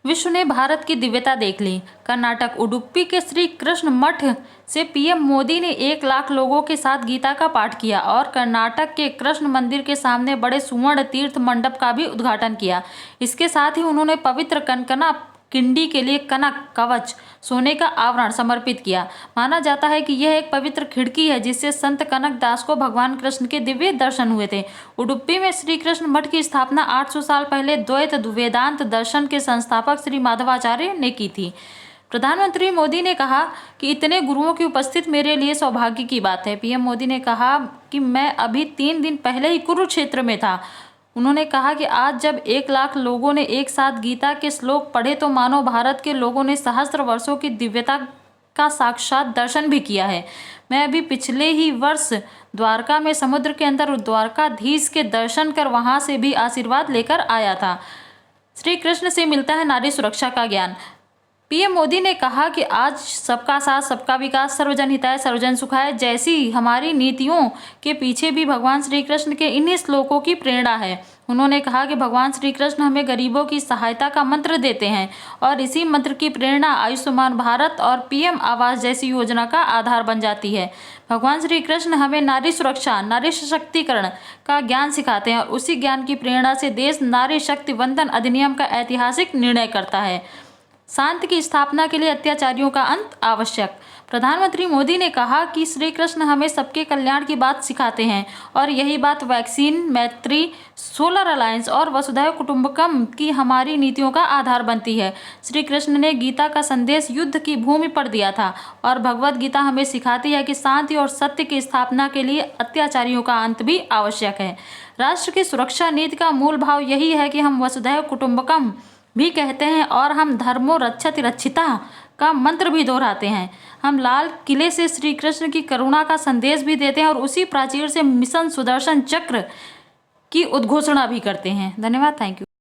विश्व ने भारत की दिव्यता देख ली। कर्नाटक उडुपी के श्री कृष्ण मठ से पीएम मोदी ने 1 लाख लोगों के साथ गीता का पाठ किया और कर्नाटक के कृष्ण मंदिर के सामने बड़े सुवर्ण तीर्थ मंडप का भी उद्घाटन किया। इसके साथ ही उन्होंने पवित्र कनकना किंडी के लिए कनक कवच सोने का आवरण समर्पित किया। माना जाता है कि यह एक पवित्र खिड़की है जिससे संत कनक दास को भगवान कृष्ण के दिव्य दर्शन हुए थे। उडुपी में श्री कृष्ण मठ की स्थापना 800 साल पहले द्वैत वेदांत दर्शन के संस्थापक श्री माधवाचार्य ने की थी। प्रधानमंत्री मोदी ने कहा कि इतने गुरुओं की उपस्थित मेरे लिए सौभाग्य की बात है। पीएम मोदी ने कहा कि मैं अभी 3 दिन पहले ही कुरुक्षेत्र में था। उन्होंने कहा कि आज जब 1 लाख लोगों ने एक साथ गीता के श्लोक पढ़े तो मानो भारत के लोगों ने सहस्त्र वर्षों की दिव्यता का साक्षात दर्शन भी किया है। मैं अभी पिछले ही वर्ष द्वारका में समुद्र के अंदर द्वारकाधीश के दर्शन कर वहां से भी आशीर्वाद लेकर आया था। श्री कृष्ण से मिलता है नारी सुरक्षा का ज्ञान। पीएम मोदी ने कहा कि आज सबका साथ सबका विकास सर्वजन हिताय सर्वजन सुखाय जैसी हमारी नीतियों के पीछे भी भगवान श्री कृष्ण के इन्हीं श्लोकों की प्रेरणा है। उन्होंने कहा कि भगवान श्री कृष्ण हमें गरीबों की सहायता का मंत्र देते हैं और इसी मंत्र की प्रेरणा आयुष्मान भारत और पीएम आवास जैसी योजना का आधार बन जाती है। भगवान श्री कृष्ण हमें नारी सुरक्षा नारी सशक्तिकरण का ज्ञान सिखाते हैं और उसी ज्ञान की प्रेरणा से देश नारी शक्ति वंदन अधिनियम का ऐतिहासिक निर्णय करता है। शांति की स्थापना के लिए अत्याचारियों का अंत आवश्यक। प्रधानमंत्री मोदी ने कहा कि श्री कृष्ण हमें सबके कल्याण की बात सिखाते हैं और यही बात वैक्सीन मैत्री सोलर अलायंस और वसुधैव कुटुंबकम की हमारी नीतियों का आधार बनती है। श्री कृष्ण ने गीता का संदेश युद्ध की भूमि पर दिया था और भगवत गीता हमें सिखाती है कि शांति और सत्य की स्थापना के लिए अत्याचारियों का अंत भी आवश्यक है। राष्ट्र की सुरक्षा नीति का मूल भाव यही है कि हम वसुधैव कुटुंबकम भी कहते हैं और हम धर्मो रक्षति रक्षिता का मंत्र भी दोहराते हैं। हम लाल किले से श्री कृष्ण की करुणा का संदेश भी देते हैं और उसी प्राचीर से मिशन सुदर्शन चक्र की उद्घोषणा भी करते हैं। धन्यवाद। Thank you.